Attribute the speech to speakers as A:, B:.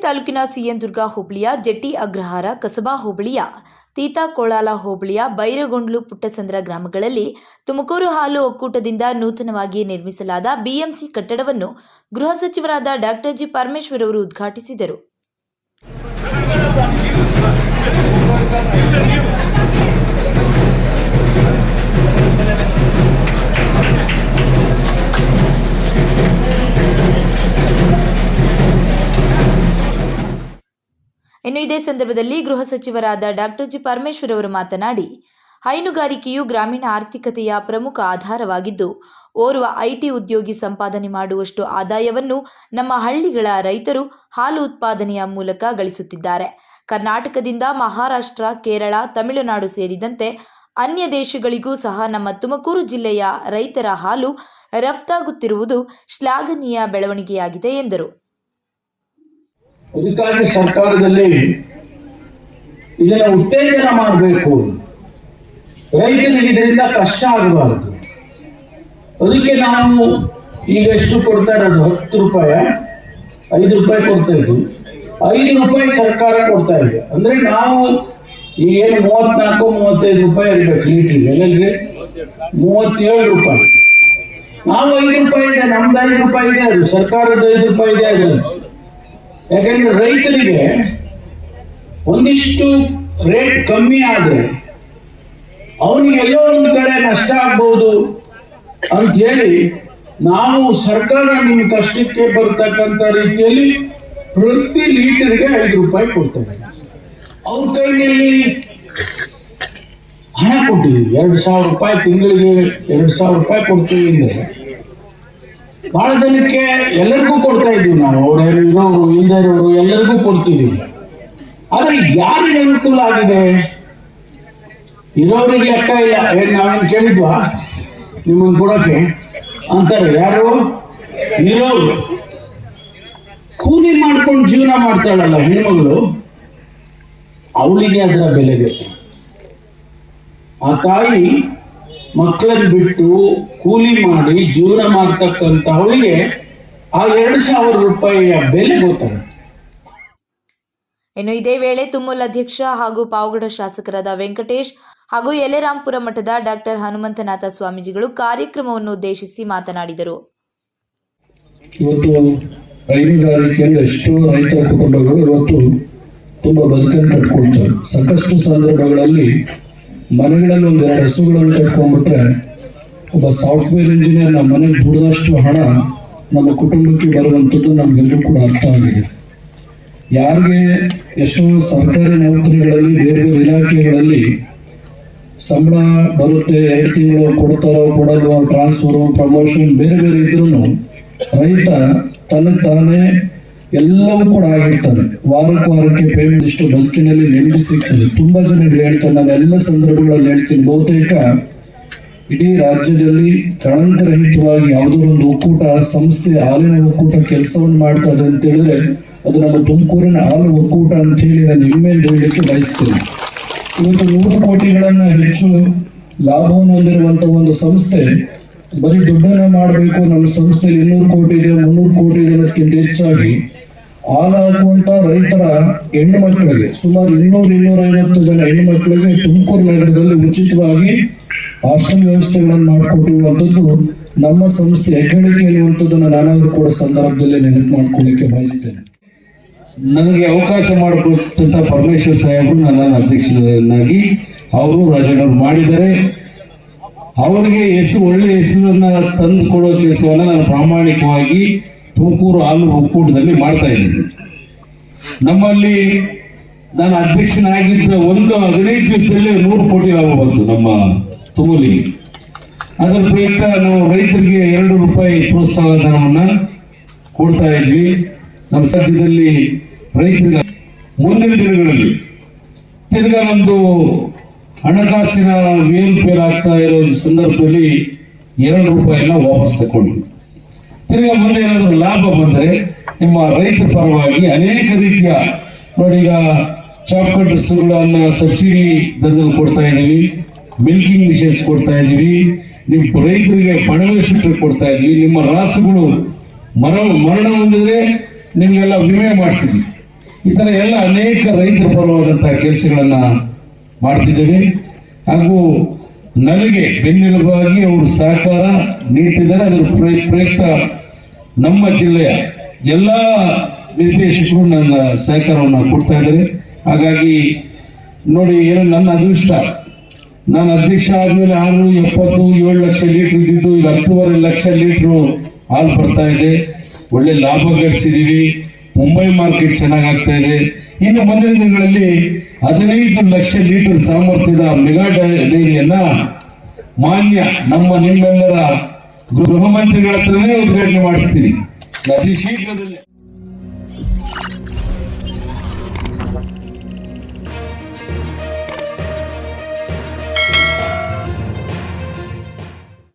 A: ತಾಲೂಕಿನ ಸಿಎನ್-ದುರ್ಗ ಹೋಬಳಿಯ ಜೆಟ್ಟಿ ಅಗ್ರಹಾರ ಕಸಬಾ ಹೋಬಳಿಯ ತೀತಾಕೋಳಾಲ ಹೋಬಳಿಯ ಬೈರಗೊಂಡ್ಲು ಪುಟ್ಟಸಂದ್ರ ಗ್ರಾಮಗಳಲ್ಲಿ ತುಮಕೂರು ಹಾಲು ಒಕ್ಕೂಟದಿಂದ ನೂತನವಾಗಿ ನಿರ್ಮಿಸಲಾದ ಬಿಎಂಸಿ ಕಟ್ಟಡವನ್ನು ಗೃಹ ಸಚಿವರಾದ ಡಾಕ್ಟರ್ ಜಿ ಪರಮೇಶ್ವರ್ ಅವರು ಉದ್ಘಾಟಿಸಿದರು. ಇನ್ನು ಇದೇ ಸಂದರ್ಭದಲ್ಲಿ ಗೃಹ ಸಚಿವರಾದ ಡಾಕ್ಟರ್ ಜಿ ಪರಮೇಶ್ವರ್ ಅವರು ಮಾತನಾಡಿ, ಹೈನುಗಾರಿಕೆಯು ಗ್ರಾಮೀಣ ಆರ್ಥಿಕತೆಯ ಪ್ರಮುಖ ಆಧಾರವಾಗಿದ್ದು, ಓರ್ವ ಐಟಿ ಉದ್ಯೋಗಿ ಸಂಪಾದನೆ ಮಾಡುವಷ್ಟು ಆದಾಯವನ್ನು ನಮ್ಮ ಹಳ್ಳಿಗಳ ರೈತರು ಹಾಲು ಉತ್ಪಾದನೆಯ ಮೂಲಕ ಗಳಿಸುತ್ತಿದ್ದಾರೆ. ಕರ್ನಾಟಕದಿಂದ ಮಹಾರಾಷ್ಟ್ರ, ಕೇರಳ, ತಮಿಳುನಾಡು ಸೇರಿದಂತೆ ಅನ್ಯ ದೇಶಗಳಿಗೂ ಸಹ ನಮ್ಮ ತುಮಕೂರು ಜಿಲ್ಲೆಯ ರೈತರ ಹಾಲು ರಫ್ತಾಗುತ್ತಿರುವುದು ಶ್ಲಾಘನೀಯ ಬೆಳವಣಿಗೆಯಾಗಿದೆ ಎಂದರು.
B: ಅದಕ್ಕಾಗಿ ಸರ್ಕಾರದಲ್ಲಿ ಇದನ್ನು ಉತ್ತೇಜನ ಮಾಡಬೇಕು, ರೈತನಿಗೆ ಇದರಿಂದ ಕಷ್ಟ ಆಗಬಾರದು. ಅದಕ್ಕೆ ನಾವು ಈಗ ಎಷ್ಟು ಕೊಡ್ತಾ ಇರೋದು, 10 ರೂಪಾಯಿ 5 ರೂಪಾಯಿ ಕೊಡ್ತಾ ಇದ್ವಿ, 5 ರೂಪಾಯಿ ಸರ್ಕಾರ ಕೊಡ್ತಾ ಇದೆ. ಅಂದ್ರೆ ನಾವು ಏನು 34-35 ರೂಪಾಯಿ ಇರಬೇಕು ಲೀಟ್ರಿಗೆ, ಎಲ್ಲರಿಗೆ 37 ರೂಪಾಯಿ. ನಾವು 5 ರೂಪಾಯಿ ಇದೆ, ನಮ್ದು 5 ರೂಪಾಯಿ ಇದೆ, ಅದು ಸರ್ಕಾರದ 5 ರೂಪಾಯಿ ಇದೆ. ಅದು ಯಾಕಂದ್ರೆ ರೈತರಿಗೆ ಒಂದಿಷ್ಟು ರೇಟ್ ಕಮ್ಮಿ ಆದ್ರೆ ಅವನಿಗೆ ಎಲ್ಲೋ ಒಂದು ಕಡೆ ನಷ್ಟ ಆಗ್ಬಹುದು ಅಂತ ಹೇಳಿ ನಾವು ಸರ್ಕಾರ ನಿಮ್ಮ ಕಷ್ಟಕ್ಕೆ ಬರ್ತಕ್ಕಂಥ ರೀತಿಯಲ್ಲಿ ಪ್ರತಿ ಲೀಟರ್ಗೆ 5 ರೂಪಾಯಿ ಕೊಡ್ತೇವೆ. ಅವ್ರ ಕೈಯಲ್ಲಿ ಹಣ ಕೊಟ್ಟಿದ್ದೀವಿ, 2,000 ರೂಪಾಯಿ ತಿಂಗಳಿಗೆ 2,000 ರೂಪಾಯಿ ಕೊಡ್ತೀವಿ ಅಂದ್ರೆ ಬಹಳ ಜನಕ್ಕೆ ಎಲ್ಲರಿಗೂ ಕೊಡ್ತಾ ಇದ್ದೀವಿ. ನಾವು ಅವ್ರು ಇರೋರು ಇಲ್ಲದೆ ಇರೋರು ಎಲ್ಲರಿಗೂ ಕೊಡ್ತಿದ್ದೀವಿ. ಆದ್ರೆ ಯಾರಿಗೆ ಅನುಕೂಲ ಆಗಿದೆ? ಇರೋರಿಗೆ ಲೆಕ್ಕ ಇಲ್ಲ. ನಾವೇನು ಕೇಳಿದ್ವಾ ನಿಮ್ಮನ್ನು ಕೊಡೋಕೆ ಅಂತಾರೆ. ಯಾರು ಇರೋರು, ಕೂಲಿ ಮಾಡ್ಕೊಂಡು ಜೀವನ ಮಾಡ್ತಾಳಲ್ಲ ಹೆಣ್ಮಗಳು, ಅವಳಿಗೆ ಅದರ ಬೆಲೆ ಬೇಕು. ಆ ತಾಯಿ ಮಕ್ಕಳನ್ನು ಬಿಟ್ಟು ಕೂಲಿ ಮಾಡಿ ಜೀವನ ಮಾಡ್ತಕ್ಕಂಥ ಅವಳಿಗೆ ಆ 2,000 ರೂಪಾಯಿಯ ಬೆಲೆ ಗೊತ್ತಾಗುತ್ತೆ.
A: ಇನ್ನು ಇದೇ ವೇಳೆ ತುಮ್ಮೂಲ್ ಅಧ್ಯಕ್ಷ ಹಾಗೂ ಪಾವಗಡ ಶಾಸಕರಾದ ವೆಂಕಟೇಶ್ ಹಾಗೂ ಯಲೆರಾಂಪುರ ಮಠದ ಡಾಕ್ಟರ್ ಹನುಮಂತನಾಥ ಸ್ವಾಮೀಜಿಗಳು ಕಾರ್ಯಕ್ರಮವನ್ನು ಉದ್ದೇಶಿಸಿ ಮಾತನಾಡಿದರು.
C: ಇವತ್ತು ಹೈನುಗಾರಿಕೆಯಿಂದ ಎಷ್ಟೋ ರೈತ ಕುಟುಂಬಗಳು ಇವತ್ತು ತುಂಬಾ ಬದುಕನ್ನು ಕಟ್ಕೊಳ್ತಾರೆ. ಸಾಕಷ್ಟು ಸಂದರ್ಭಗಳಲ್ಲಿ ಮನೆಗಳಲ್ಲಿ 1-2 ಹಸುಗಳನ್ನು ಕಟ್ಕೊಂಡ್ಬಿಟ್ರೆ ಒಬ್ಬ ಸಾಫ್ಟ್ವೇರ್ ಇಂಜಿನಿಯರ್ ನಮ್ಮ ಮನೆಗೆ ದುಡಿದಷ್ಟು ಹಣ ನಮ್ಮ ಕುಟುಂಬಕ್ಕೆ ಬರುವಂಥದ್ದು ನಮಗೆಲ್ಲರೂ ಕೂಡ ಅರ್ಥ ಆಗಿದೆ. ಯಾರಿಗೆ ಎಷ್ಟೋ ಸರ್ಕಾರಿ ನೌಕರಿಗಳಲ್ಲಿ ಬೇರೆ ಬೇರೆ ಇಲಾಖೆಗಳಲ್ಲಿ ಸಂಬಳ ಬರುತ್ತೆ, 2 ತಿಂಗಳು ಕೊಡ್ತಾರೋ ಕೊಡಲ್ವೋ, ಟ್ರಾನ್ಸ್ಫರು, ಪ್ರಮೋಷನ್ ಬೇರೆ ಬೇರೆ ಇದ್ರೂ ರೈತ ತನಗೆ ತಾನೇ ಎಲ್ಲವೂ ಕೂಡ ಆಗಿರ್ತಾನೆ. ವಾರಕ್ಕೆ ಪೇಮೆಂಟ್ ಇಷ್ಟು ಬದುಕಿನಲ್ಲಿ ನೆಮ್ಮದಿ ಸಿಗ್ತದೆ. ತುಂಬಾ ಜನಗಳು ಹೇಳ್ತಾರೆ, ನಾನು ಎಲ್ಲ ಸಂದರ್ಭಗಳಲ್ಲಿ ಹೇಳ್ತೀನಿ, ಬಹುತೇಕ ಇಡೀ ರಾಜ್ಯದಲ್ಲಿ ಕಳಂಕರಹಿತವಾಗಿ ಯಾವುದೋ ಒಂದು ಒಕ್ಕೂಟ ಸಂಸ್ಥೆ, ಹಾಲಿನ ಒಕ್ಕೂಟ ಕೆಲಸವನ್ನು ಮಾಡ್ತಾ ಇದೆ ಅಂತ ಹೇಳಿದ್ರೆ ಅದು ನಮ್ಮ ತುಮಕೂರಿನ ಹಾಲು ಒಕ್ಕೂಟ ಅಂತ ಹೇಳಿ ನಾನು ಹೆಮ್ಮೆಯಿಂದ ಹೇಳಲಿಕ್ಕೆ ಬಯಸ್ತೇನೆ. ಇವತ್ತು 100 ಕೋಟಿಗಳನ್ನ ಹೆಚ್ಚು ಲಾಭವನ್ನು ಹೊಂದಿರುವಂತ ಒಂದು ಸಂಸ್ಥೆ ಬರೀ ದುಡ್ಡನ್ನ ಮಾಡಬೇಕು, ನಮ್ಮ ಸಂಸ್ಥೆಯಲ್ಲಿ 200 ಕೋಟಿ ಇದೆ, 300 ಕೋಟಿ ಇದೆ ಅನ್ನೋದಕ್ಕಿಂತ ಹೆಚ್ಚಾಗಿ ಹಾಲು ಹಾಕುವಂತ ರೈತರ ಹೆಣ್ಣು ಮಕ್ಕಳಿಗೆ ಸುಮಾರು 200-250 ಜನ ಹೆಣ್ಣು ಮಕ್ಕಳಿಗೆ ತುಮಕೂರು ನಗರದಲ್ಲಿ ಉಚಿತವಾಗಿ ಹಾಸ್ಟೆಲ್ ವ್ಯವಸ್ಥೆಗಳನ್ನು ಮಾಡಿಕೊಟ್ಟಿರುವಂಥದ್ದು ನಮ್ಮ ಸಂಸ್ಥೆ ಹೆಗ್ಗಳಿಕೆ ಎನ್ನುವಂಥದ್ದನ್ನು ನಾನಾದ್ರೂ ಕೂಡ ಸಂದರ್ಭದಲ್ಲಿ ನೆನಪು ಮಾಡ್ಕೊಳ್ಳಿಕ್ಕೆ ಬಯಸ್ತೇನೆ.
D: ನನಗೆ ಅವಕಾಶ ಮಾಡಿಕೊಟ್ಟಂತ ಪರಮೇಶ್ವರ್ ಸಾಹೇಬರು ನನ್ನನ್ನು ಅಧ್ಯಕ್ಷರನ್ನಾಗಿ ಅವರು ರಾಜಣ್ಣವರು ಮಾಡಿದ್ದಾರೆ. ಅವರಿಗೆ ಒಳ್ಳೆ ಹೆಸರನ್ನ ತಂದು ಕೊಡೋ ಕೆಲಸವನ್ನ ನಾನು ಪ್ರಾಮಾಣಿಕವಾಗಿ ತುಮಕೂರು ಹಾಲು ಒಕ್ಕೂಟದಲ್ಲಿ ಮಾಡ್ತಾ ಇದ್ದೀನಿ. ನಮ್ಮಲ್ಲಿ ನಾನು ಅಧ್ಯಕ್ಷನಾಗಿದ್ದ 15 ದಿವಸದಲ್ಲಿ 100 ಕೋಟಿ ಲಾಭ ಬಂತು ನಮ್ಮ ತುಮೂಲಿಗೆ. ಅದರ ಪ್ರಯುಕ್ತ ನಾವು ರೈತರಿಗೆ 2 ರೂಪಾಯಿ ಪ್ರೋತ್ಸಾಹ ಧನವನ್ನ ಕೊಡ್ತಾ ಇದ್ವಿ. ನಮ್ಮ ರಾಜ್ಯದಲ್ಲಿ ರೈತರಿಗೆ ಮುಂದಿನ ದಿನಗಳಲ್ಲಿ ತಿರ್ಗಾ ನಮ್ದು ಹಣಕಾಸಿನ ಏರುಪೇರು ಆಗ್ತಾ ಇರೋ ಸಂದರ್ಭದಲ್ಲಿ 2 ರೂಪಾಯಿನ ವಾಪಸ್ ತಗೊಂಡ್ವಿ. ತಿರ್ಗಾ ಮುಂದೆ ಏನಾದರೂ ಲಾಭ ಬಂದರೆ ನಿಮ್ಮ ರೈತರ ಪರವಾಗಿ ಅನೇಕ ರೀತಿಯ ನೋಡಿ, ಈಗ ಚಾಪ್ಕಟ್ ಡ್ರೆಸ್ಗಳನ್ನ ಸಬ್ಸಿಡಿ ದರದಲ್ಲಿ ಕೊಡ್ತಾ ಇದ್ದೀವಿ, ಮಿಲ್ಕಿಂಗ್ ಮಿಷನ್ಸ್ ಕೊಡ್ತಾ ಇದ್ದೀವಿ, ನಿಮ್ಮ ರೈತರಿಗೆ ಬಣವೆ ಸೂತ್ರ ಕೊಡ್ತಾ ಇದ್ದೀವಿ. ನಿಮ್ಮ ರಾಸುಗಳು ಮರಣ ಹೊಂದಿದ್ರೆ ನಿಮಗೆಲ್ಲ ವಿಮೆ ಮಾಡಿಸಿದ್ವಿ. ಈ ತರ ಎಲ್ಲ ಅನೇಕ ರೈತರ ಪರವಾದಂತಹ ಕೆಲಸಗಳನ್ನ ಮಾಡ್ತಿದ್ದೇವೆ. ಹಾಗೂ ನನಗೆ ಬೆನ್ನೆಲುಬಾಗಿ ಅವರು ಸಹಕಾರ ನೀಡ್ತಿದ್ದಾರೆ. ಅದರ ಪ್ರಯುಕ್ತ ನಮ್ಮ ಜಿಲ್ಲೆಯ ಎಲ್ಲ ನಿರ್ದೇಶಕರು ನನ್ನ ಸಹಕಾರವನ್ನು ಕೊಡ್ತಾ ಇದ್ದಾರೆ. ಹಾಗಾಗಿ ನೋಡಿ, ಏನು ನನ್ನ ಅದೃಷ್ಟ, ನಾನು ಅಧ್ಯಕ್ಷ ಆದ್ಮೇಲೆ 677 ಲಕ್ಷ ಲೀಟರ್ ಇದ್ದಿದ್ದು ಈಗ 10.5 ಲಕ್ಷ ಲೀಟರ್ ಹಾಲು ಬರ್ತಾ ಇದೆ. ಒಳ್ಳೆ ಲಾಭ ಗಳಿಸಿದೀವಿ. ಮುಂಬೈ ಮಾರ್ಕೆಟ್ ಚೆನ್ನಾಗಾಗ್ತಾ ಇದೆ. ಇನ್ನು ಮುಂದಿನ ದಿನಗಳಲ್ಲಿ 15 ಲಕ್ಷ ಲೀಟರ್ ಸಾಮರ್ಥ್ಯದ ಮೆಗಾ ಡೈರಿಯನ್ನ ಮಾನ್ಯ ನಿಮ್ಮೆಲ್ಲರ ಗೃಹ ಮಂತ್ರಿಗಳ ಹತ್ರನೇ ಉದ್ಘಾಟನೆ ಮಾಡಿಸ್ತೀನಿ ಅತಿ ಶೀಘ್ರದಲ್ಲಿ.